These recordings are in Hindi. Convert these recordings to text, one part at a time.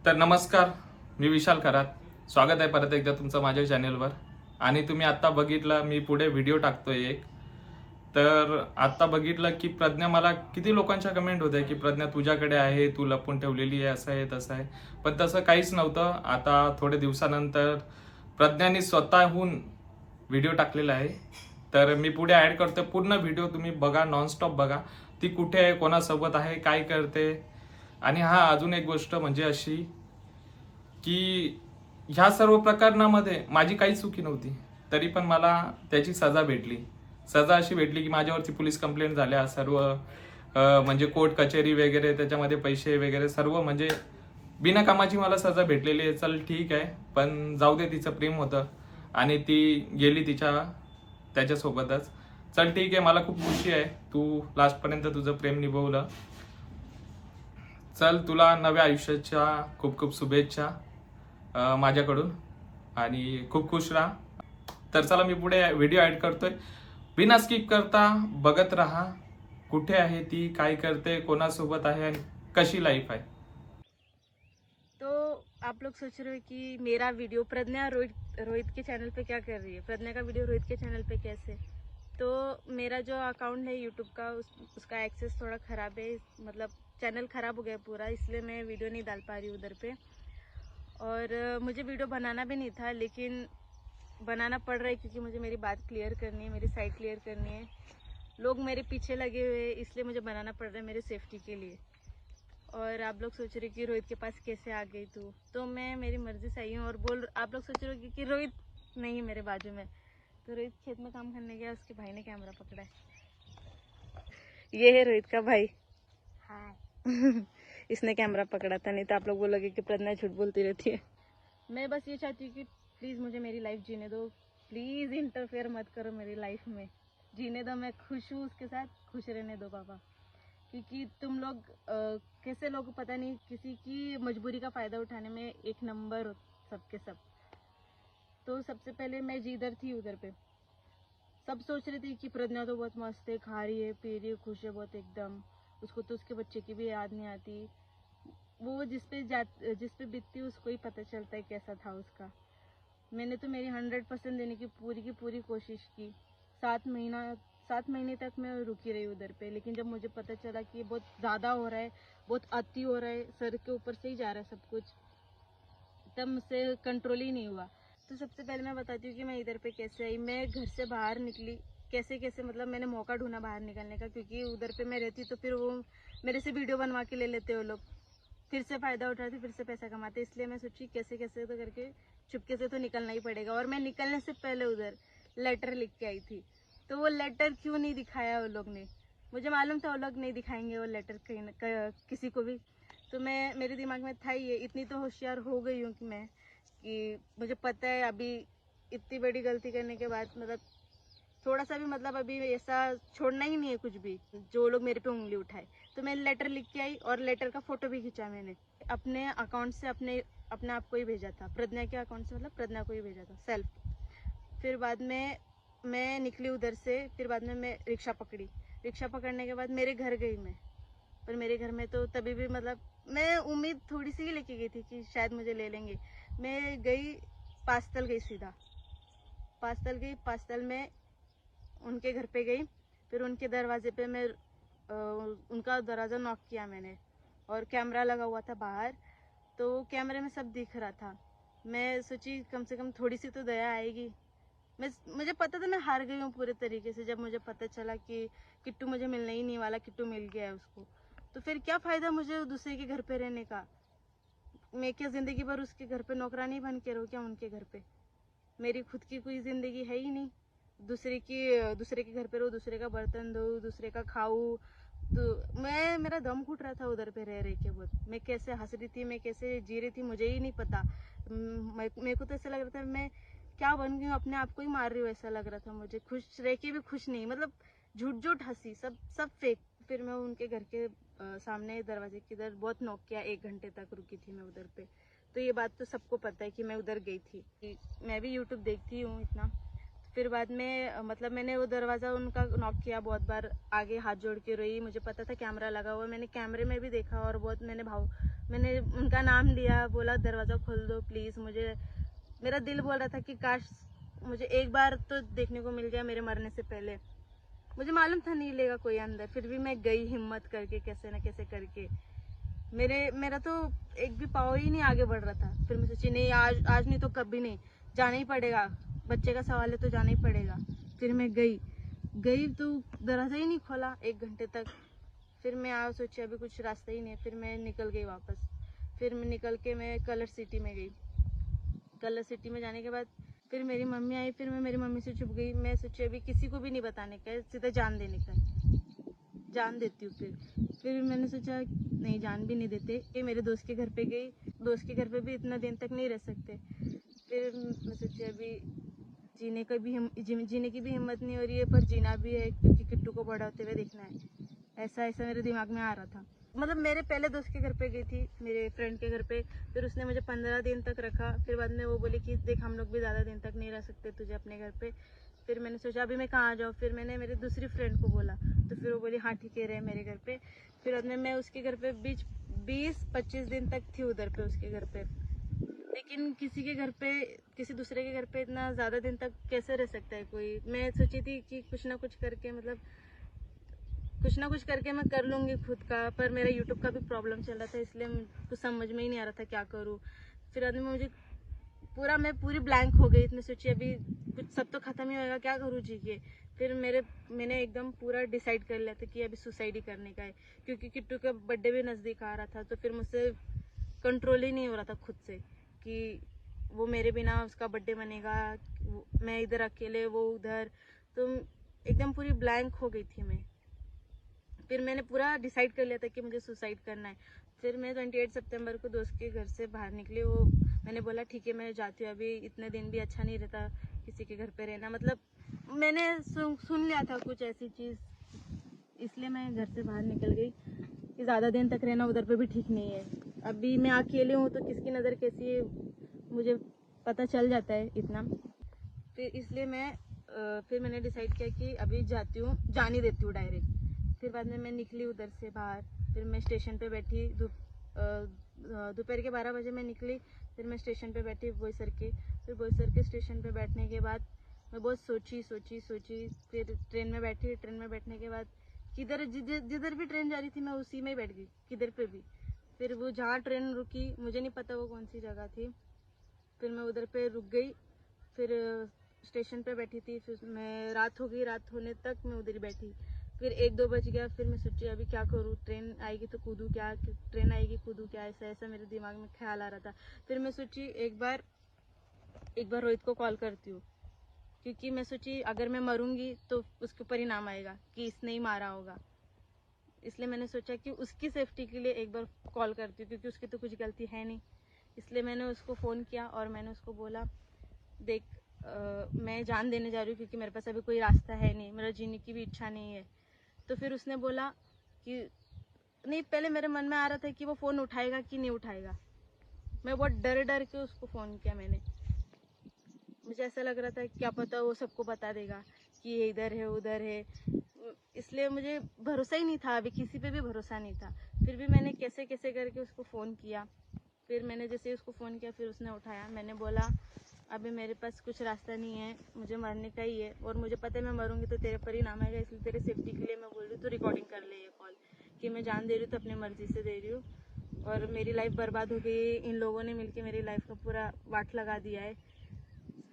तर नमस्कार, मी विशाल खरात. स्वागत आहे परत एकदा तुमचं माझ्या चॅनेलवर. आणि तुम्ही आत्ता बघितलं मी पुढे व्हिडिओ टाकतोय एक. तर आत्ता बघितलं की प्रज्ञा, मला किती लोकांच्या कमेंट होत्या की प्रज्ञा तुझ्याकडे आहे, तू लपून ठेवलेली आहे, असं आहे तसं आहे. पण तसं काहीच नव्हतं. आता थोड्या दिवसानंतर प्रज्ञाने स्वतःहून व्हिडिओ टाकलेला आहे. तर मी पुढे ऍड करतोय. पूर्ण व्हिडिओ तुम्ही बघा, नॉनस्टॉप बघा. ती कुठे आहे, कोणासोबत आहे, काय करते. आणि हा अजून एक गोष्ट म्हणजे अशी की ह्या सर्व प्रकरणामध्ये माझी काहीच चुकी नव्हती, तरी पण मला त्याची सजा भेटली. सजा अशी भेटली की माझ्यावरती पोलीस कंप्लेंट झाल्या सर्व, म्हणजे कोर्ट कचेरी वगैरे, त्याच्यामध्ये पैसे वगैरे सर्व, म्हणजे बिना कामाची मला सजा भेटलेली आहे. चल ठीक आहे, पण जाऊ दे, तिचं प्रेम होतं आणि ती गेली त्याच्यासोबतच. चल ठीक आहे, मला खूप खुशी आहे तू लास्टपर्यंत तुझं प्रेम निभवलं. चल, तुला नव्या आयुष्याच्या खूप खूप शुभेच्छा माझ्याकडून, आणि खूप खुश राहा. तर चला, मी पुढे व्हिडिओ ऍड करतोय. बिना स्किप करता बघत राहा. कुठे आहे ती, काय करते, कोणासोबत आहे आणि कशी लाईफ आहे. तो आप लोग सोच रहे हो कि मेरा वीडियो प्रज्ञा रोहित रोहित के चैनल पे क्या कर रही है, प्रज्ञा का वीडियो रोहित के चैनल पे कैसे। तो मेरा जो अकाउंट है यूट्यूब का उसका एक्सेस थोड़ा ख़राब है, मतलब चैनल ख़राब हो गया पूरा, इसलिए मैं वीडियो नहीं डाल पा रही हूँ उधर पे। और मुझे वीडियो बनाना भी नहीं था, लेकिन बनाना पड़ रहा है क्योंकि मुझे मेरी बात क्लियर करनी है, मेरी साइड क्लियर करनी है। लोग मेरे पीछे लगे हुए हैं, इसलिए मुझे बनाना पड़ रहा है मेरे सेफ्टी के लिए। और आप लोग सोच रहे कि रोहित के पास कैसे आ गई तू, तो मैं मेरी मर्जी से आई हूँ। और आप लोग सोच रहे हो कि रोहित नहीं है मेरे बाजू में, तो रोहित खेत में काम करने गया, उसके भाई ने कैमरा पकड़ा है। ये है रोहित का भाई। हाय। इसने कैमरा पकड़ा था, नहीं तो आप लोग बोलोगे कि प्रज्ञा झूठ बोलती रहती है। मैं बस ये चाहती हूँ कि प्लीज़ मुझे मेरी लाइफ जीने दो, प्लीज़ इंटरफेयर मत करो मेरी लाइफ में, जीने दो, मैं खुश हूँ उसके साथ, खुश रहने दो पापा। क्योंकि तुम लोग कैसे लोग पता नहीं, किसी की मजबूरी का फ़ायदा उठाने में एक नंबर हो सबके सब। तो सबसे पहले मैं जिधर थी उधर पे सब सोच रहे थे कि प्रज्ञा तो बहुत मस्त है, खा रही है, पी रही है, खुश है बहुत एकदम, उसको तो उसके बच्चे की भी याद नहीं आती। वो जिस पे बीतती उसको ही पता चलता है कैसा था उसका। मैंने तो मेरी 100% देने की पूरी कोशिश की। 7 महीना 7 महीने तक मैं रुकी रही उधर पे, लेकिन जब मुझे पता चला कि बहुत ज़्यादा हो रहा है, बहुत अति हो रहा है, सर के ऊपर से ही जा रहा है सब कुछ, तब मुझसे कंट्रोल ही नहीं हुआ। तो सबसे पहले मैं बताती हूँ कि मैं इधर पे कैसे आई। मैं घर से बाहर निकली कैसे कैसे, मतलब मैंने मौका ढूंढा बाहर निकलने का, क्योंकि उधर पे मैं रहती तो फिर वो मेरे से वीडियो बनवा के ले लेते वो लोग, फिर से फ़ायदा उठाते, फिर से पैसा कमाते। इसलिए मैं सोची कैसे कैसे तो करके चुपके से तो निकलना ही पड़ेगा। और मैं निकलने से पहले उधर लेटर लिख के आई थी। तो वो लेटर क्यों नहीं दिखाया वो लोग ने, मुझे मालूम था वो लोग नहीं दिखाएंगे वो लेटर किसी को भी। तो मैं, मेरे दिमाग में था ही ये, इतनी तो होशियार हो गई हूँ कि मुझे पता है अभी इतनी बड़ी गलती करने के बाद, मतलब थोड़ा सा भी, मतलब अभी ऐसा छोड़ना ही नहीं है कुछ भी जो लोग मेरे पे उंगली उठाए। तो मैं लेटर लिख के आई और लेटर का फोटो भी खींचा मैंने अपने अकाउंट से, अपने आप को ही भेजा था, प्रज्ञा के अकाउंट से, मतलब प्रज्ञा को ही भेजा था सेल्फ। फिर बाद में मैं निकली उधर से, फिर बाद में मैं रिक्शा पकड़ी। रिक्शा पकड़ने के बाद मेरे घर गई मैं, पर मेरे घर में तो तभी भी, मतलब मैं उम्मीद थोड़ी सी ही लेके गई थी कि शायद मुझे ले लेंगे। मैं गई पास्तल गई, सीधा पास्तल गई। पास्तल में उनके घर पे गई, फिर उनके दरवाजे पे मैं उनका दरवाज़ा नॉक किया मैंने, और कैमरा लगा हुआ था बाहर, तो कैमरे में सब दिख रहा था। मैं सोची कम से कम थोड़ी सी तो दया आएगी। मुझे पता था मैं हार गई हूँ पूरे तरीके से। जब मुझे पता चला कि किट्टू मुझे मिलने ही नहीं वाला, किट्टू मिल गया है उसको, तो फिर क्या फ़ायदा मुझे दूसरे के घर पे रहने का। मैं क्या ज़िंदगी भर उसके घर पे नौकरानी बन के रहूँ क्या उनके घर पे। मेरी खुद की कोई ज़िंदगी है ही नहीं। दूसरे के घर पे रहूँ, दूसरे का बर्तन धोऊँ, दूसरे का खाऊँ। तो मेरा दम घुट रहा था उधर पे रह के बहुत। मैं कैसे हंस रही थी, मैं कैसे जी रही थी, मुझे ही नहीं पता। मेरे को तो ऐसा लग रहा था मैं क्या बन गई हूँ, अपने आप को ही मार रही हूँ ऐसा लग रहा था मुझे। खुश रह के भी खुश नहीं, मतलब झूठ झूठ हंसी, सब सब फेक। फिर मैं उनके घर के सामने दरवाजे की इधर बहुत नॉक किया, 1 घंटे तक रुकी थी मैं उधर पे। तो ये बात तो सबको पता है कि मैं उधर गई थी, कि मैं भी यूट्यूब देखती हूँ इतना। फिर बाद में मतलब मैंने वो दरवाज़ा उनका नॉक किया बहुत बार, आगे हाथ जोड़ के रोई। मुझे पता था कैमरा लगा हुआ, मैंने कैमरे में भी देखा और बहुत मैंने उनका नाम लिया, बोला दरवाज़ा खोल दो प्लीज़। मेरा दिल बोल रहा था कि काश मुझे एक बार तो देखने को मिल जाए मेरे मरने से पहले। मुझे मालूम था नहीं लेगा कोई अंदर, फिर भी मैं गई हिम्मत करके, कैसे न कैसे करके। मेरा तो एक भी पाँव ही नहीं आगे बढ़ रहा था। फिर मैं सोची नहीं, आज नहीं तो कभी नहीं, जाना ही पड़ेगा, बच्चे का सवाल है तो जाना ही पड़ेगा। फिर मैं गई तो दरवाजा ही नहीं खोला 1 घंटे तक। फिर मैं सोची अभी कुछ रास्ता ही नहीं है, फिर मैं निकल गई वापस। फिर मैं निकल के मैं कलर सिटी में गई। कलर सिटी में जाने के बाद फिर मेरी मम्मी आई, फिर मैं मेरी मम्मी से छुप गई। मैं सोची अभी किसी को भी नहीं बताने का है, सीधा जान देने का है, जान देती हूँ। फिर मैंने सोचा नहीं, जान भी नहीं देते। कि मेरे दोस्त के घर पे गई, दोस्त के घर पे भी इतना दिन तक नहीं रह सकते। फिर मैं सोची अभी जीने की भी हिम्मत नहीं हो रही है, पर जीना भी है क्योंकि किट्टू को बड़ा होते हुए देखना है। ऐसा मेरे दिमाग में आ रहा था। मतलब मेरे पहले दोस्त के घर पे गई थी, मेरे फ्रेंड के घर पे। फिर उसने मुझे 15 दिन तक रखा। फिर बाद में वो बोली कि देख हम लोग भी ज़्यादा दिन तक नहीं रह सकते तुझे अपने घर पे। फिर मैंने सोचा अभी मैं कहाँ जाऊँ। फिर मैंने मेरी दूसरी फ्रेंड को बोला, तो फिर वो बोली हाँ ठीक है रहे मेरे घर पे। फिर बाद में मैं उसके घर पे 20-25 दिन तक थी उधर पे उसके घर पे। लेकिन किसी दूसरे के घर पे इतना ज़्यादा दिन तक कैसे रह सकता है कोई। मैं सोची थी कि कुछ ना कुछ करके, मतलब कुछ ना कुछ करके मैं कर लूँगी खुद का। पर मेरा यूट्यूब का भी प्रॉब्लम चल रहा था, इसलिए कुछ समझ में ही नहीं आ रहा था क्या करूँ। फिर आदमी मुझे मैं पूरी ब्लैंक हो गई। इतने सोची अभी कुछ सब तो खत्म ही होएगा, क्या करूँ जी के। फिर मैंने एकदम पूरा डिसाइड कर लिया था कि अभी सुसाइड ही करने का है, क्योंकि किट्टू का बर्थडे भी नज़दीक आ रहा था। तो फिर मुझसे कंट्रोल ही नहीं हो रहा था खुद से कि वो मेरे बिना उसका बर्थडे मनेगा, मैं इधर अकेले वो उधर। तो एकदम पूरी ब्लैंक हो गई थी मैं। फिर मैंने पूरा डिसाइड कर लिया था कि मुझे सुसाइड करना है। फिर मैं 28 सितंबर को दोस्त के घर से बाहर निकली। मैंने बोला ठीक है मैं जाती हूँ, अभी इतने दिन भी अच्छा नहीं रहता किसी के घर पे रहना। मतलब मैंने सुन लिया था कुछ ऐसी चीज़, इसलिए मैं घर से बाहर निकल गई कि ज़्यादा दिन तक रहना उधर पे भी ठीक नहीं है। अभी मैं अकेले हूँ तो किसकी नज़र कैसी है मुझे पता चल जाता है इतना। फिर इसलिए फिर मैंने डिसाइड किया कि अभी जाती हूँ, जान ही देती हूँ डायरेक्ट। फिर बाद में मैं निकली उधर से बाहर। फिर मैं स्टेशन पे बैठी, दोपहर के 12 बजे मैं निकली। फिर मैं स्टेशन पे बैठी बोईसर के। फिर बोईसर के स्टेशन पे बैठने के बाद मैं बहुत सोची। फिर ट्रेन में बैठी। ट्रेन में बैठने के बाद जिधर भी ट्रेन जा रही थी मैं उसी में ही बैठ गई, किधर पे भी। फिर वो जहाँ ट्रेन रुकी मुझे नहीं पता वो कौन सी जगह थी, फिर मैं उधर पे रुक गई। फिर स्टेशन पे बैठी थी। फिर मैं रात हो गई, रात होने तक मैं उधर ही बैठी। फिर 1-2 बज गया। फिर मैं सोची अभी क्या करूँ, ट्रेन आएगी तो कूदूँ क्या, ट्रेन आएगी कूदूँ क्या, ऐसा मेरे दिमाग में ख्याल आ रहा था। फिर मैं सोची एक बार रोहित को कॉल करती हूँ, क्योंकि मैं सोची अगर मैं मरूंगी तो उसके ऊपर ही नाम आएगा कि इसने ही मारा होगा। इसलिए मैंने सोचा कि उसकी सेफ्टी के लिए एक बार कॉल करती हूँ, क्योंकि उसकी तो कुछ गलती है नहीं। इसलिए मैंने उसको फ़ोन किया और मैंने उसको बोला देख मैं जान देने जा रही हूँ, क्योंकि मेरे पास अभी कोई रास्ता है नहीं, मेरा जीने की भी इच्छा नहीं है। तो फिर उसने बोला कि नहीं, पहले मेरे मन में आ रहा था कि वो फ़ोन उठाएगा कि नहीं उठाएगा। मैं बहुत डर के उसको फ़ोन किया मैंने। मुझे ऐसा लग रहा था क्या पता वो सबको बता देगा कि ये इधर है उधर है, इसलिए मुझे भरोसा ही नहीं था, अभी किसी पे भी भरोसा नहीं था। फिर भी मैंने कैसे कैसे करके उसको फ़ोन किया। फिर मैंने जैसे उसको फ़ोन किया फिर उसने उठाया। मैंने बोला अभी मेरे पास कुछ रास्ता नहीं है, मुझे मरने का ही है, और मुझे पता है मैं मरूंगी तो तेरे पर ही नाम आएगा, इसलिए तेरे सेफ्टी के लिए मैं बोल रही हूँ तो रिकॉर्डिंग कर ले ये कॉल कि मैं जान दे रही हूँ तो अपनी मर्जी से दे रही हूँ। और मेरी लाइफ बर्बाद हो गई, इन लोगों ने मिलकर मेरी लाइफ का पूरा वाट लगा दिया है।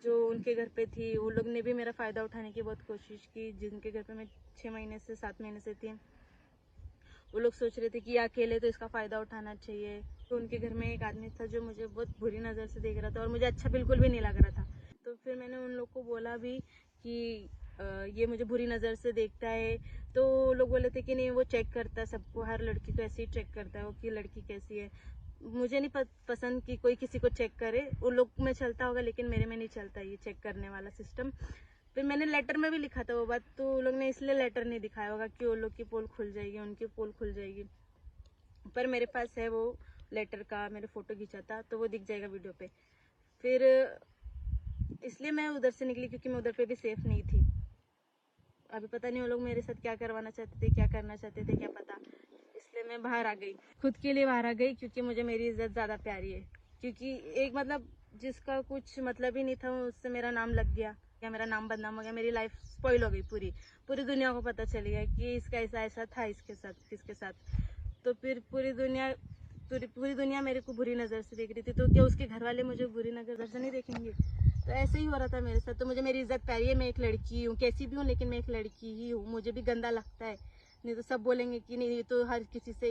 जो उनके घर पे थी वो लोग ने भी मेरा फ़ायदा उठाने की बहुत कोशिश की। जिनके घर पे मैं 6 महीने से 7 महीने से थी, वो लोग सोच रहे थे कि अकेले तो इसका फ़ायदा उठाना चाहिए। तो उनके घर में एक आदमी था जो मुझे बहुत बुरी नज़र से देख रहा था और मुझे अच्छा बिल्कुल भी नहीं लग रहा था। तो फिर मैंने उन लोग को बोला भी कि ये मुझे बुरी नज़र से देखता है। तो लोग बोले थे कि नहीं वो चेक करता है सबको, हर लड़की को ऐसे ही चेक करता है वो कि लड़की कैसी है। मुझे नहीं पसंद कि कोई किसी को चेक करे, उन लोग में चलता होगा लेकिन मेरे में नहीं चलता ये चेक करने वाला सिस्टम। फिर मैंने लेटर में भी लिखा था वो बात, तो वो लोग ने इसलिए लेटर नहीं दिखाया होगा कि वो लोग की पोल खुल जाएगी, उनकी पोल खुल जाएगी। पर मेरे पास है वो लेटर का, मेरे फोटो खींचा था तो वो दिख जाएगा वीडियो पे। फिर इसलिए मैं उधर से निकली क्योंकि मैं उधर पे भी सेफ नहीं थी। अभी पता नहीं वो लोग मेरे साथ क्या करवाना चाहते थे, क्या करना चाहते थे, क्या पता। इसलिए मैं बाहर आ गई, खुद के लिए बाहर आ गई, क्योंकि मुझे मेरी इज्जत ज़्यादा प्यारी है। क्योंकि एक मतलब जिसका कुछ मतलब ही नहीं था उससे मेरा नाम लग गया, या मेरा नाम बदनाम हो गया, मेरी लाइफ स्पॉइल हो गई पूरी। पूरी दुनिया को पता चल गया कि इसका ऐसा ऐसा था इसके साथ, किसके साथ। तो फिर पूरी दुनिया मेरे को बुरी नज़र से देख रही थी। तो क्या उसके घर वाले मुझे बुरी नज़र से नहीं देखेंगे? तो ऐसे ही हो रहा था मेरे साथ। तो मुझे मेरी इज्जत प्यारी है, मैं एक लड़की हूँ, कैसी भी हूँ लेकिन मैं एक लड़की ही हूँ। मुझे भी गंदा लगता है, नहीं तो सब बोलेंगे कि नहीं ये तो हर किसी से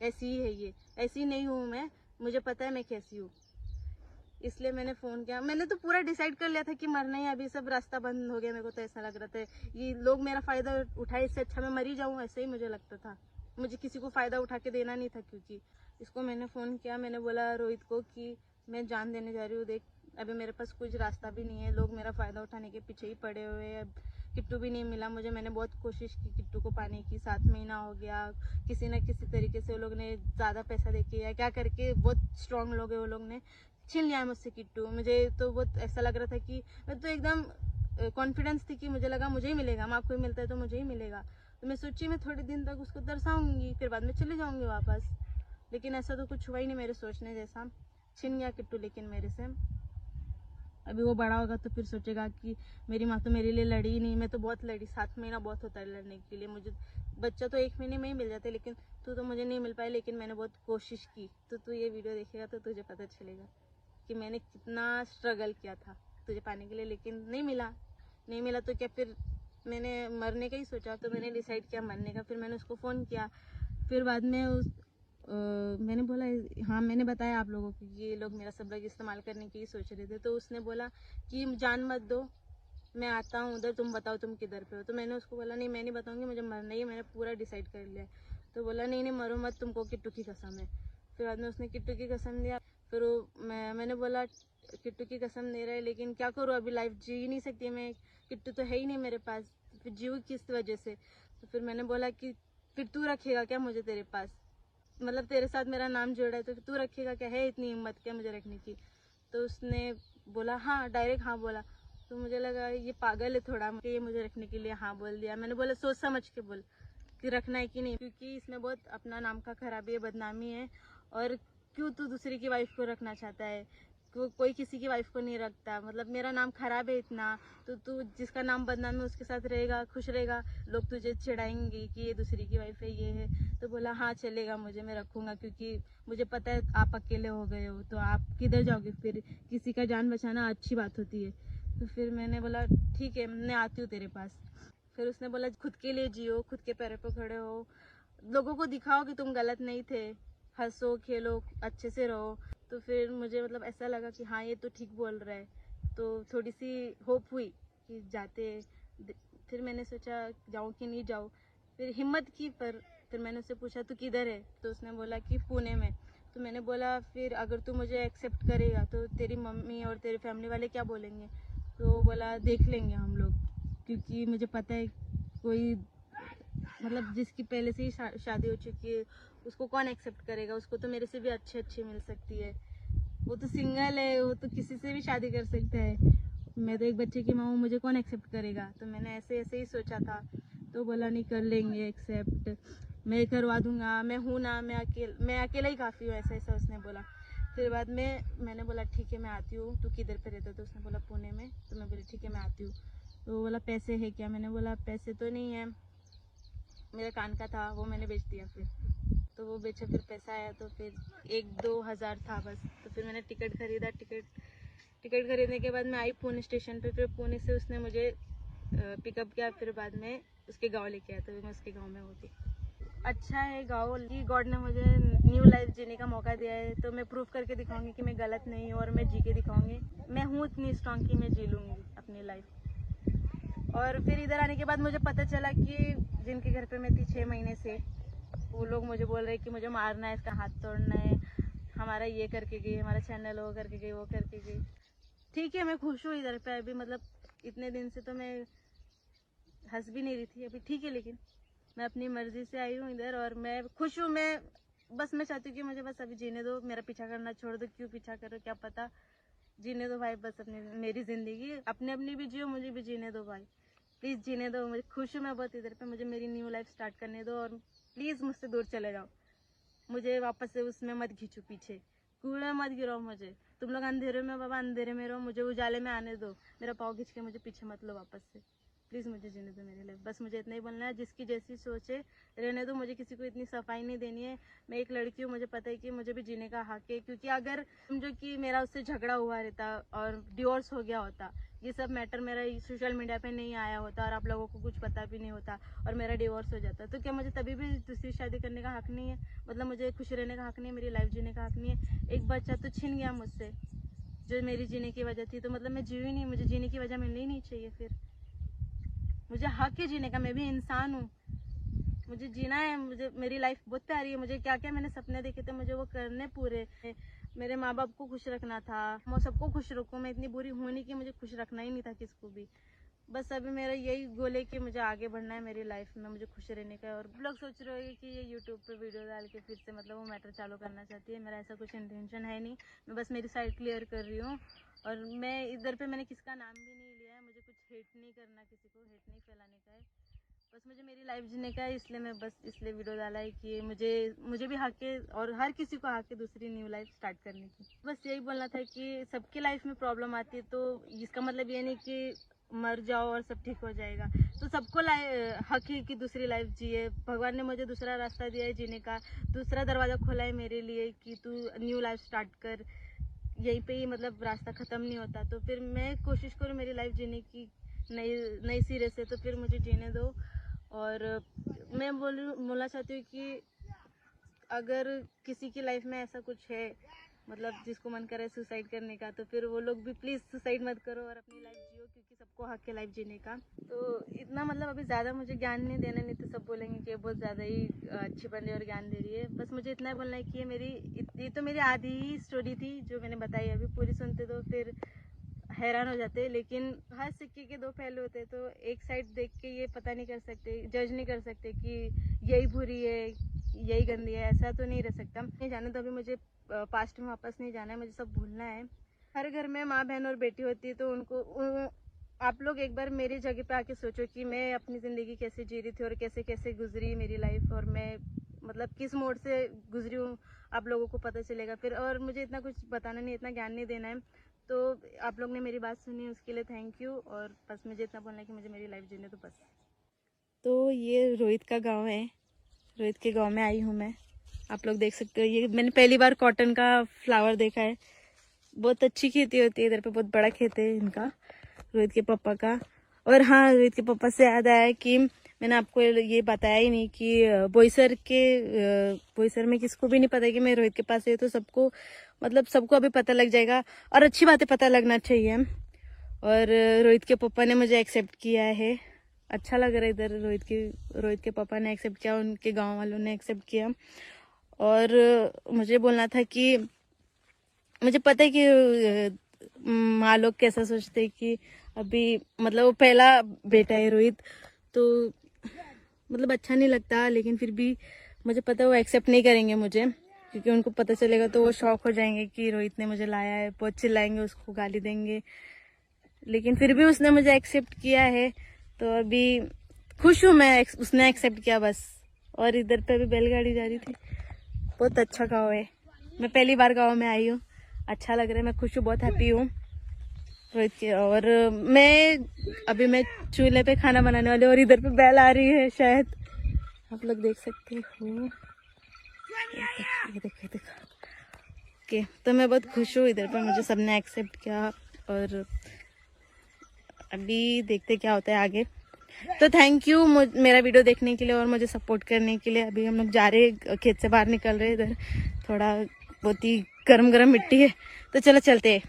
ऐसी ही है, ये ऐसी नहीं हूँ मैं, मुझे पता है मैं कैसी हूँ। इसलिए मैंने फ़ोन किया। मैंने तो पूरा डिसाइड कर लिया था कि मरना ही, अभी सब रास्ता बंद हो गया। मेरे को तो ऐसा लग रहा था ये लोग मेरा फ़ायदा उठाए, इससे अच्छा मैं मरी जाऊँ, ऐसे ही मुझे लगता था। मुझे किसी को फ़ायदा उठा के देना नहीं था। क्योंकि इसको मैंने फ़ोन किया, मैंने बोला रोहित को कि मैं जान देने जा रही हूँ, देख अभी मेरे पास कुछ रास्ता भी नहीं है, लोग मेरा फ़ायदा उठाने के पीछे ही पड़े हुए हैं। किट्टू भी नहीं मिला मुझे, मैंने बहुत कोशिश की किट्टू को पाने की, 7 महीना हो गया, किसी न किसी तरीके से वो लोग ने ज़्यादा पैसा देके या क्या करके, बहुत स्ट्रांग लोग है वो लोग ने छीन लिया मुझसे किट्टू। मुझे तो बहुत ऐसा लग रहा था कि मैं तो एकदम कॉन्फिडेंस थी कि मुझे लगा मुझे ही मिलेगा, माँ को ही मिलता है तो मुझे ही मिलेगा। तो मैं सोची मैं थोड़े दिन तक उसको तरसाऊंगी, फिर बाद में चले जाऊंगी वापस। लेकिन ऐसा तो कुछ हुआ ही नहीं मेरे सोचने जैसा। छीन गया किट्टू लेकिन मेरे से। अभी वो बड़ा होगा तो फिर सोचेगा कि मेरी माँ तो मेरे लिए लड़ी ही नहीं, मैं तो बहुत लड़ी, 7 महीना बहुत होता है लड़ने के लिए। मुझे बच्चा तो 1 महीने में ही मिल जाता है, लेकिन तू तो मुझे नहीं मिल पाई, लेकिन मैंने बहुत कोशिश की। तो तू ये वीडियो देखेगा तो तुझे पता चलेगा कि मैंने कितना स्ट्रगल किया था तुझे पाने के लिए, लेकिन नहीं मिला। नहीं मिला तो क्या, फिर मैंने मरने का ही सोचा। तो मैंने डिसाइड किया मरने का। फिर मैंने उसको फ़ोन किया। फिर बाद में मैंने बोला, हाँ मैंने बताया आप लोगों को कि ये लोग मेरा सब लोग इस्तेमाल करने की सोच रहे थे। तो उसने बोला कि जान मत दो, मैं आता हूँ उधर, तुम बताओ तुम किधर पे हो। तो मैंने उसको बोला नहीं मैं नहीं बताऊँगी, मुझे मरना ही है, मैंने पूरा डिसाइड कर लिया है। तो बोला नहीं नहीं मरो मत, तुमको किट्टू की कसम है। फिर बाद में उसने किट्टू की कसम दिया। फिर मैंने बोला किट्टू की कसम दे रहा है लेकिन क्या करूँ, अभी लाइफ जी ही नहीं सकती मैं, किट्टू तो है ही नहीं मेरे पास, फिर जीव किस वजह से। तो फिर मैंने बोला कि फिर तू रखेगा क्या मुझे तेरे पास, मतलब तेरे साथ मेरा नाम जोड़ा है तो तू रखेगा क्या, है इतनी हिम्मत क्या मुझे रखने की। तो उसने बोला हाँ, डायरेक्ट हाँ बोला। तो मुझे लगा ये पागल है थोड़ा, ये मुझे रखने के लिए हाँ बोल दिया। मैंने बोला सोच समझ के बोल कि रखना है कि नहीं, क्योंकि इसमें बहुत अपना नाम का खराबी है, बदनामी है। और क्यों तू दूसरे की वाइफ को रखना चाहता है, कोई किसी की वाइफ को नहीं रखता, मतलब मेरा नाम खराब है इतना, तो तू जिसका नाम बदनाम है उसके साथ रहेगा, खुश रहेगा, लोग तुझे चिढ़ाएंगे कि ये दूसरी की वाइफ है, ये है। तो बोला हाँ चलेगा, मुझे मैं रखूंगा, क्योंकि मुझे पता है आप अकेले हो गए हो तो आप किधर जाओगे, फिर किसी का जान बचाना अच्छी बात होती है। तो फिर मैंने बोला ठीक है मैं आती हूँ तेरे पास। फिर उसने बोला खुद के लिए जियो, खुद के पैरों पर खड़े हो, लोगों को दिखाओ कि तुम गलत नहीं थे, हंसो खेलो अच्छे से रहो। तो फिर मुझे मतलब ऐसा लगा कि हाँ ये तो ठीक बोल रहा है, तो थोड़ी सी होप हुई कि जाते। फिर मैंने सोचा जाऊँ कि नहीं जाऊँ, फिर हिम्मत की। पर फिर मैंने उससे पूछा तू किधर है, तो उसने बोला कि पुणे में। तो मैंने बोला फिर अगर तू मुझे एक्सेप्ट करेगा तो तेरी मम्मी और तेरे फैमिली वाले क्या बोलेंगे। तो बोला देख लेंगे हम लोग, क्योंकि मुझे पता है कोई मतलब जिसकी पहले से ही शादी हो चुकी है उसको कौन एक्सेप्ट करेगा, उसको तो मेरे से भी अच्छी मिल सकती है, वो तो सिंगल है, वो तो किसी से भी शादी कर सकता है, मैं तो एक बच्चे की माँ हूँ, मुझे कौन एक्सेप्ट करेगा। तो मैंने ऐसे ऐसे ही सोचा था। तो बोला नहीं कर लेंगे एक्सेप्ट, मैं करवा दूंगा, मैं हूँ ना, मैं अकेला ही काफ़ी हूँ, ऐसा ऐसा उसने बोला। फिर बाद में मैंने बोला ठीक है मैं आती हूँ, तू किधर पे रहता, तो उसने बोला पुणे में। तो मैं बोली ठीक है मैं आती हूँ। तो बोला पैसे है क्या, मैंने बोला पैसे तो नहीं है, मेरे कान का था वो मैंने बेच दिया। फिर तो वो बेचा, फिर पैसा आया तो फिर 1-2 हज़ार था बस। तो फिर मैंने टिकट खरीदा, टिकट खरीदने के बाद मैं आई पुणे स्टेशन पे। फिर पुणे से उसने मुझे पिकअप किया, फिर बाद में उसके गांव लेके आया, तो मैं उसके गांव में होती। अच्छा है गाँव कि गॉड ने मुझे न्यू लाइफ जीने का मौका दिया है, तो मैं प्रूव करके दिखाऊंगी कि मैं गलत नहीं हूँ, और मैं जी के दिखाऊंगी, मैं हूँ इतनी स्ट्रांग कि मैं जी लूँगी अपनी लाइफ। और फिर इधर आने के बाद मुझे पता चला कि जिनके घर पे मैं थी 6 महीने से, वो लोग मुझे बोल रहे कि मुझे मारना है, इसका हाथ तोड़ना है, हमारा ये करके गई, हमारा चैनल वो करके गई, वो करके गई। ठीक है मैं खुश हूँ इधर पे अभी, मतलब इतने दिन से तो मैं हंस भी नहीं रही थी अभी, ठीक है, लेकिन मैं अपनी मर्जी से आई हूँ इधर और मैं खुश हूँ। मैं चाहती हूँ कि मुझे बस अभी जीने दो, मेरा पीछा करना छोड़ दो, क्यों पीछा करो क्या पता जीने दो भाई बस अपनी मेरी ज़िंदगी, अपने अपनी भी जियो, मुझे भी जीने दो भाई, प्लीज़ जीने दो। मुझे खुश हूँ मैं बहुत इधर पे, मुझे मेरी न्यू लाइफ स्टार्ट करने दो और प्लीज़ मुझसे दूर चले जाओ, मुझे वापस से उसमें मत खींचो पीछे, कुएं में मत गिराओ मुझे। तुम लोग अंधेरे में बाबा अंधेरे में रहो, मुझे उजाले में आने दो, मेरा पाँव खींच के मुझे पीछे मत लो वापस से, प्लीज़ मुझे जीने दो मेरी लाइफ। बस मुझे इतना ही बोलना है, जिसकी जैसी सोच है रहने दो, मुझे किसी को इतनी सफाई नहीं देनी है। मैं एक लड़की हूँ, मुझे पता है कि मुझे भी जीने का हक है, क्योंकि अगर समझो कि मेरा उससे झगड़ा हुआ रहता और डिवोर्स हो गया होता, ये सब मैटर मेरा सोशल मीडिया पे नहीं आया होता और आप लोगों को कुछ पता भी नहीं होता और मेरा डिवोर्स हो जाता, तो क्या मुझे तभी भी दूसरी शादी करने का हक नहीं है? मतलब मुझे खुश रहने का हक नहीं है, मेरी लाइफ जीने का हक नहीं है? एक बच्चा तो छिन गया मुझसे जो मेरी जीने की वजह थी, तो मतलब मैं जी ही नहीं, मुझे जीने की वजह मिलनी ही नहीं चाहिए। फिर मुझे हक है जीने का, मैं भी इंसान हूँ, मुझे जीना है, मुझे मेरी लाइफ बहुत प्यारी है, मुझे क्या क्या मैंने सपने देखे थे मुझे वो करने पूरे। मेरे माँ बाप को खुश रखना था, मैं सबको खुश रखूँ, मैं इतनी बुरी हूँ नहीं कि मुझे खुश रखना ही नहीं था किसको भी। बस अभी मेरा यही गोल है कि मुझे आगे बढ़ना है मेरी लाइफ में, मुझे खुश रहने का है। और लोग सोच रहे होंगे कि ये यूट्यूब पे वीडियो डाल के फिर से मतलब वो मैटर चालू करना चाहती है, मेरा ऐसा कुछ इंटेंशन है नहीं, मैं बस मेरी साइड क्लियर कर रही हूँ। और मैं इधर पे मैंने किसका नाम भी नहीं लिया है, मुझे कुछ हेट नहीं करना, किसी को हेट नहीं फैलाने का है, बस मुझे मेरी लाइफ जीने का है, इसलिए मैं बस इसलिए वीडियो डाला है कि मुझे भी हक है और हर किसी को हक है दूसरी न्यू लाइफ स्टार्ट करने की। बस यही बोलना था कि सबकी लाइफ में प्रॉब्लम आती है, तो इसका मतलब ये नहीं कि मर जाओ और सब ठीक हो जाएगा, तो सबको हक है कि दूसरी लाइफ जिए। भगवान ने मुझे दूसरा रास्ता दिया है जीने का, दूसरा दरवाज़ा खोला है मेरे लिए कि तू न्यू लाइफ स्टार्ट कर, यहीं पे ही मतलब रास्ता ख़त्म नहीं होता। तो फिर मैं कोशिश करूँ मेरी लाइफ जीने की नई सिरे से, तो फिर मुझे जीने दो। और मैं बोलना चाहती हूँ कि अगर किसी की लाइफ में ऐसा कुछ है मतलब जिसको मन करे सुसाइड करने का, तो फिर वो लोग भी प्लीज़ सुसाइड मत करो और अपनी लाइफ जियो, क्योंकि सबको हक है लाइफ जीने का। तो इतना मतलब अभी ज़्यादा मुझे ज्ञान नहीं देना, नहीं तो सब बोलेंगे कि ये बहुत ज़्यादा ही अच्छी बंदी और ज्ञान दे रही है। बस मुझे इतना बोलना है कि ये तो मेरी आधी ही स्टोरी थी जो मैंने बताई, अभी पूरी सुनते तो फिर हैरान हो जाते। लेकिन हर सिक्के के दो पहलू होते हैं, तो एक साइड देख के ये पता नहीं कर सकते, जज नहीं कर सकते कि यही बुरी है यही गंदी है, ऐसा तो नहीं रह सकता। नहीं जाना तो अभी मुझे पास्ट में वापस नहीं जाना है, मुझे सब भूलना है। हर घर में माँ बहन और बेटी होती है, तो उनको आप लोग एक बार मेरी जगह पे आके सोचो कि मैं अपनी ज़िंदगी कैसे जी रही थी और कैसे कैसे गुजरी मेरी लाइफ, और मैं मतलब किस मोड से गुजरी हूँ, आप लोगों को पता चलेगा फिर। और मुझे इतना कुछ बताना नहीं, इतना ज्ञान नहीं देना है, तो आप लोग ने मेरी बात सुनी उसके लिए थैंक यू। और बस मुझे इतना बोलना है कि मुझे मेरी लाइफ जीने तो बस। तो ये रोहित का गांव है, रोहित के गांव में आई हूँ मैं, आप लोग देख सकते हो। ये मैंने पहली बार कॉटन का फ्लावर देखा है, बहुत अच्छी खेती होती है इधर पे, बहुत बड़ा खेत है इनका, रोहित के पापा का। और हाँ, रोहित के पापा से याद आया कि मैंने आपको ये बताया ही नहीं कि बोईसर में किसको भी नहीं पता कि मैं रोहित के पास है, तो सबको मतलब सबको अभी पता लग जाएगा और अच्छी बातें पता लगना चाहिए। और रोहित के पापा ने मुझे एक्सेप्ट किया है, अच्छा लग रहा है इधर। रोहित के पापा ने एक्सेप्ट किया, उनके गांव वालों ने एक्सेप्ट किया। और मुझे बोलना था कि मुझे पता है कि माँ लोग कैसा सोचते हैं कि अभी मतलब वो पहला बेटा है रोहित, तो मतलब अच्छा नहीं लगता, लेकिन फिर भी मुझे पता है वो एक्सेप्ट नहीं करेंगे मुझे, क्योंकि उनको पता चलेगा तो वो शॉक हो जाएंगे कि रोहित ने मुझे लाया है, बहुत चिल्लाएंगे, उसको गाली देंगे। लेकिन फिर भी उसने मुझे एक्सेप्ट किया है, तो अभी खुश हूँ मैं, उसने एक्सेप्ट किया बस। और इधर पे अभी बैलगाड़ी जा रही थी, बहुत अच्छा गाँव है, मैं पहली बार गाँव में आई हूँ, अच्छा लग रहा है, मैं खुश हूँ, बहुत हैप्पी हूँ रोहित के। और मैं चूल्हे पे खाना बनाने वाली हूँ और इधर पे बैल आ रही है, शायद आप लोग देख सकते हो, ये देखो। ओके, तो मैं बहुत खुश हूँ, इधर पे मुझे सबने एक्सेप्ट किया और अभी देखते क्या होता है आगे। तो थैंक यू मेरा वीडियो देखने के लिए और मुझे सपोर्ट करने के लिए। अभी हम लोग जा रहे हैं, खेत से बाहर निकल रहे हैं, इधर थोड़ा बहुत ही गरम मिट्टी है, तो चलो चलते हैं।